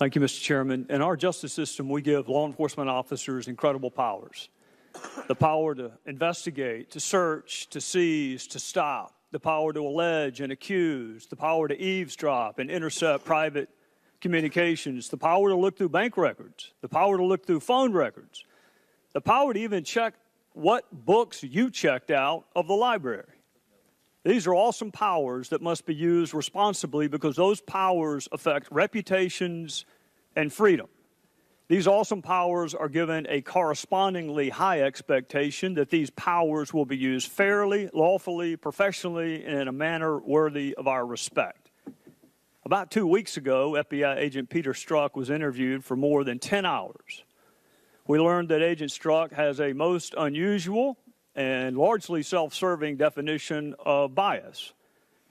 Thank you, Mr. Chairman. In our justice system, we give law enforcement officers incredible powers. The power to investigate, to search, to seize, to stop, the power to allege and accuse, the power to eavesdrop and intercept private communications, the power to look through bank records, the power to look through phone records, the power to even check what books you checked out of the library. These are awesome powers that must be used responsibly because those powers affect reputations and freedom. These awesome powers are given a correspondingly high expectation that these powers will be used fairly, lawfully, professionally, and in a manner worthy of our respect. About 2 weeks ago, FBI agent Peter Strzok was interviewed for more than 10 hours. We learned that Agent Strzok has a most unusual and largely self-serving definition of bias.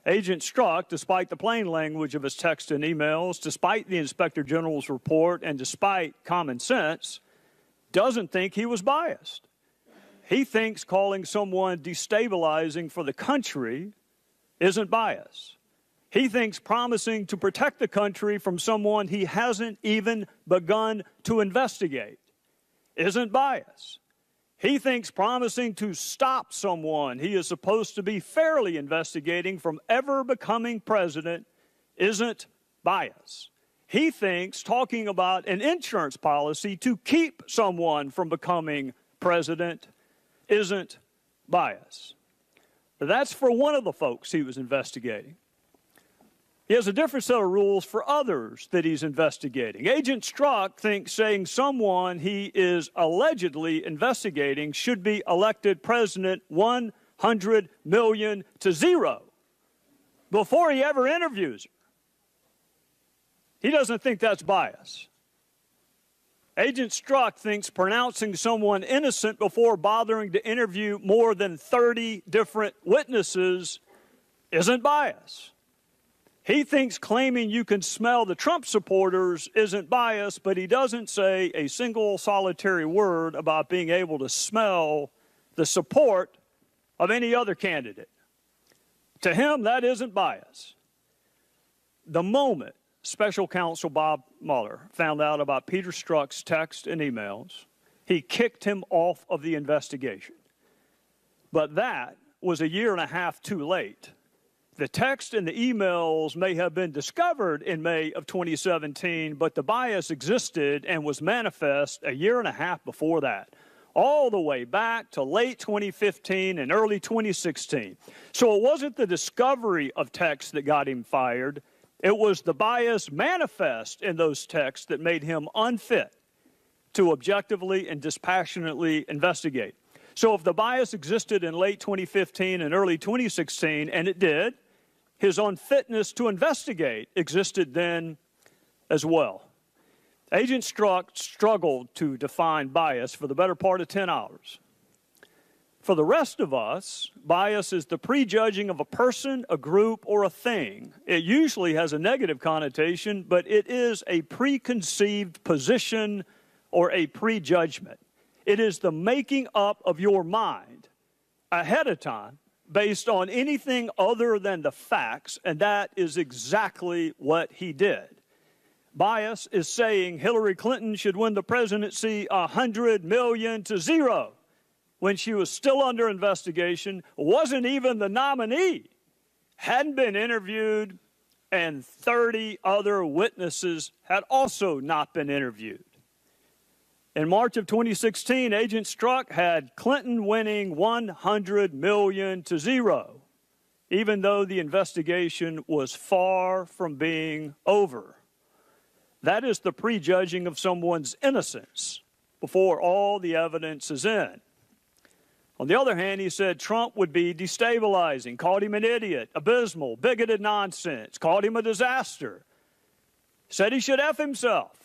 Agent Strzok, despite the plain language of his texts and emails, despite the Inspector General's report, and despite common sense, doesn't think he was biased. He thinks calling someone destabilizing for the country isn't bias. He thinks promising to protect the country from someone he hasn't even begun to investigate isn't bias. He thinks promising to stop someone he is supposed to be fairly investigating from ever becoming president isn't bias. He thinks talking about an insurance policy to keep someone from becoming president isn't bias. But that's for one of the folks he was investigating. He has a different set of rules for others that he's investigating. Agent Strzok thinks saying someone he is allegedly investigating should be elected president 100 million to 0 before he ever interviews her. He doesn't think that's bias. Agent Strzok thinks pronouncing someone innocent before bothering to interview more than 30 different witnesses isn't bias. He thinks claiming you can smell the Trump supporters isn't bias, but he doesn't say a single solitary word about being able to smell the support of any other candidate. To him, that isn't bias. The moment Special Counsel Bob Mueller found out about Peter Strzok's texts and emails, he kicked him off of the investigation. But that was 1.5 years too late. The text and the emails may have been discovered in May of 2017, but the bias existed and was manifest 1.5 years before that, all the way back to late 2015 and early 2016. So it wasn't the discovery of texts that got him fired. It was the bias manifest in those texts that made him unfit to objectively and dispassionately investigate. So if the bias existed in late 2015 and early 2016, and it did, his unfitness to investigate existed then as well. Agent Strzok struggled to define bias for the better part of 10 hours. For the rest of us, bias is the prejudging of a person, a group, or a thing. It usually has a negative connotation, but it is a preconceived position or a prejudgment. It is the making up of your mind ahead of time based on anything other than the facts, and that is exactly what he did. Bias is saying Hillary Clinton should win the presidency 100 million to 0 when she was still under investigation, wasn't even the nominee, hadn't been interviewed, and 30 other witnesses had also not been interviewed. In March of 2016, Agent Strzok had Clinton winning 100 million to 0, even though the investigation was far from being over. That is the prejudging of someone's innocence before all the evidence is in. On the other hand, he said Trump would be destabilizing, called him an idiot, abysmal, bigoted nonsense, called him a disaster, said he should F himself.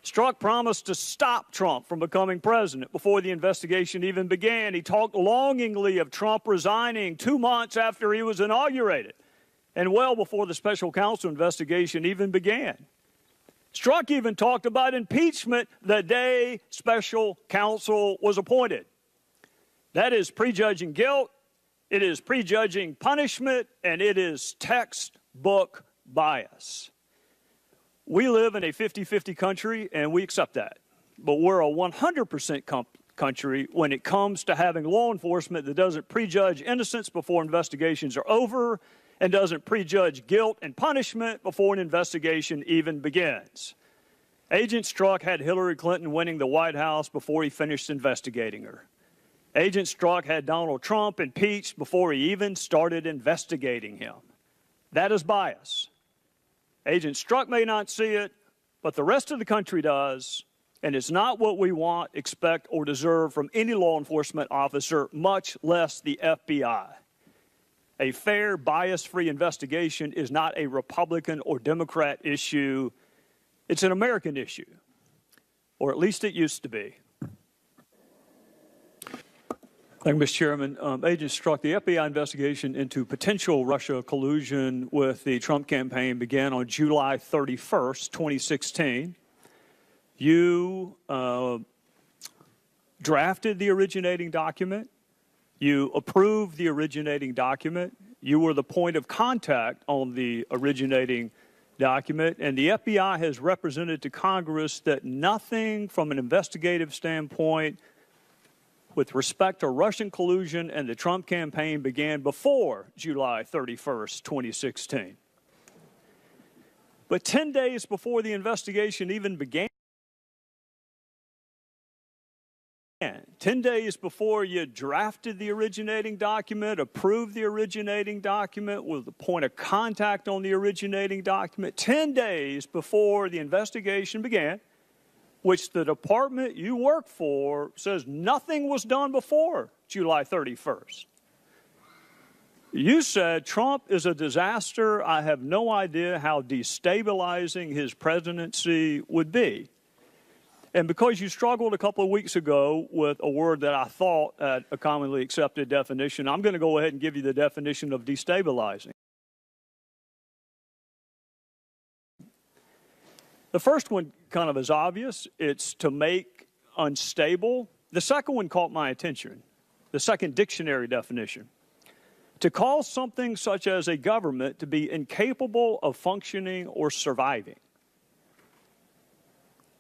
Strzok promised to stop Trump from becoming president before the investigation even began. He talked longingly of Trump resigning 2 months after he was inaugurated and well before the special counsel investigation even began. Strzok even talked about impeachment the day special counsel was appointed. That is prejudging guilt, it is prejudging punishment, and it is textbook bias. We live in a 50-50 country, and we accept that. But we're a 100% country when it comes to having law enforcement that doesn't prejudge innocence before investigations are over and doesn't prejudge guilt and punishment before an investigation even begins. Agent Strzok had Hillary Clinton winning the White House before he finished investigating her. Agent Strzok had Donald Trump impeached before he even started investigating him. That is bias. Agent Strzok may not see it, but the rest of the country does, and it's not what we want, expect, or deserve from any law enforcement officer, much less the FBI. A fair, bias-free investigation is not a Republican or Democrat issue. It's an American issue, or at least it used to be. Thank you, Mr. Chairman. Agent Strzok, the FBI investigation into potential Russia collusion with the Trump campaign began on July 31st, 2016. You drafted the originating document. You approved the originating document. You were the point of contact on the originating document, and the FBI has represented to Congress that nothing from an investigative standpoint with respect to Russian collusion and the Trump campaign began before July 31st, 2016. But 10 days before the investigation even began, 10 days before you drafted the originating document, approved the originating document, was the point of contact on the originating document, 10 days before the investigation began, which the department you work for says nothing was done before July 31st. You said Trump is a disaster. I have no idea how destabilizing his presidency would be. And because you struggled a couple of weeks ago with a word that I thought had a commonly accepted definition, I'm going to go ahead and give you the definition of destabilizing. The first one kind of is obvious. It's to make unstable. The second one caught my attention, the second dictionary definition. To cause something such as a government to be incapable of functioning or surviving.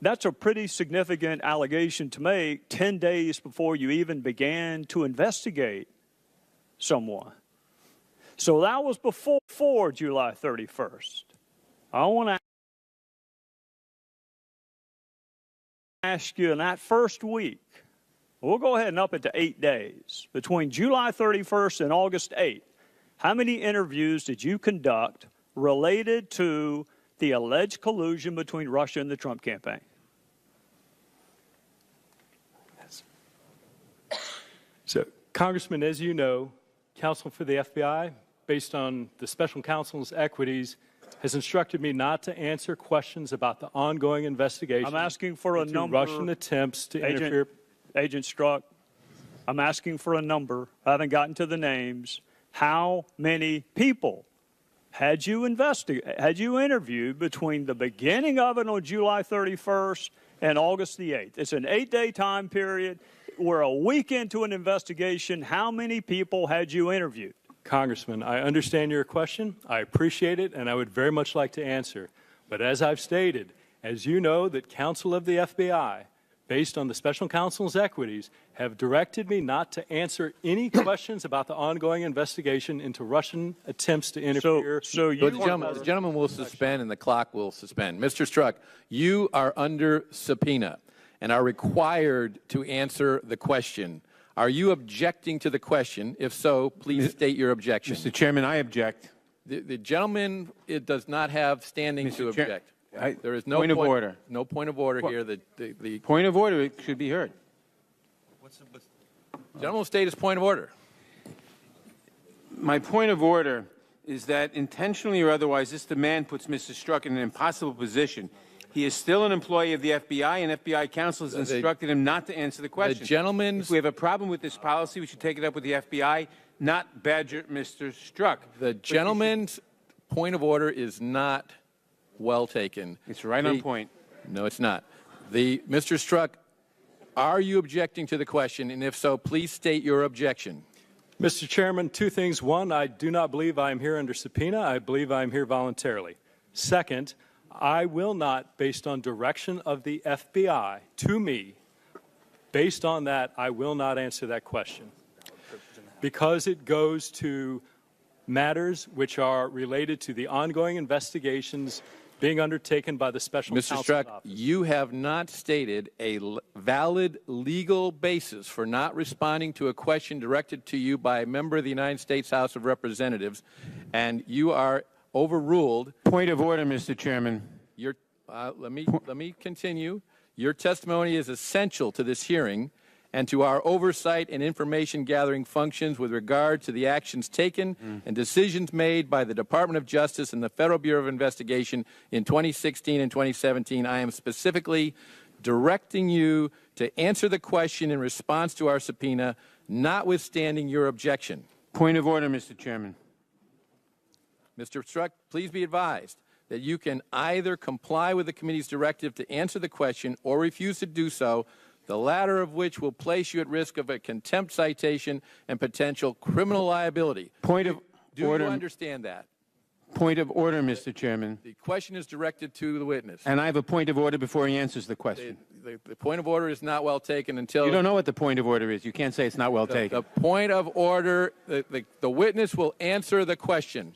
That's a pretty significant allegation to make 10 days before you even began to investigate someone. So that was before July 31st. I want to ask you in that first week, we'll go ahead and up it to 8 days, between July 31st and August 8th, how many interviews did you conduct related to the alleged collusion between Russia and the Trump campaign? So, Congressman, as you know, counsel for the FBI, based on the special counsel's equities, has instructed me not to answer questions about the ongoing investigation. I'm asking for a number. Russian attempts to interfere. Agent Strzok, I'm asking for a number. I haven't gotten to the names. How many people had you interviewed between the beginning of it on July 31st and August the 8th? It's an 8-day time period. We're a week into an investigation. How many people had you interviewed? Congressman, I understand your question. I appreciate it, and I would very much like to answer. But as I've stated, as you know, that counsel of the FBI, based on the special counsel's equities, have directed me not to answer any questions about the ongoing investigation into Russian attempts to interfere. So the gentleman will suspend and the clock will suspend. Mr. Strzok, you are under subpoena and are required to answer the question. Are you objecting to the question? If so, please state your objection. Mr. Chairman, I object. The gentleman does not have standing to object. There is no point of order. No point of order here. The Point of order should be heard. gentleman will state his point of order. My point of order is that intentionally or otherwise, this demand puts Mr. Strzok in an impossible position. He is still an employee of the FBI, and FBI counsel has instructed him not to answer the question. The gentleman's... If we have a problem with this policy, we should take it up with the FBI, not badger Mr. Strzok. The gentleman's point of order is not well taken. It's right on point. No, it's not. Mr. Strzok, are you objecting to the question? And if so, please state your objection. Mr. Chairman, two things. One, I do not believe I am here under subpoena. I believe I am here voluntarily. Second, I will not, based on direction of the FBI to me, based on that, I will not answer that question because it goes to matters which are related to the ongoing investigations being undertaken by the special Mr. counsel's Strzok, office. you have not stated a valid legal basis for not responding to a question directed to you by a member of the United States House of Representatives, and you are overruled. Point of order, Mr. Chairman. Let me continue. Your testimony is essential to this hearing and to our oversight and information gathering functions with regard to the actions taken and decisions made by the Department of Justice and the Federal Bureau of Investigation in 2016 and 2017. I am specifically directing you to answer the question in response to our subpoena, notwithstanding your objection. Point of order, Mr. Chairman. Mr. Strzok, please be advised that you can either comply with the committee's directive to answer the question or refuse to do so, the latter of which will place you at risk of a contempt citation and potential criminal liability. Point of order. Do you understand that? Point of order, Mr. Chairman. The question is directed to the witness. And I have a point of order before he answers the question. The point of order is not well taken until... You don't know what the point of order is. You can't say it's not well taken. The point of order, the witness will answer the question.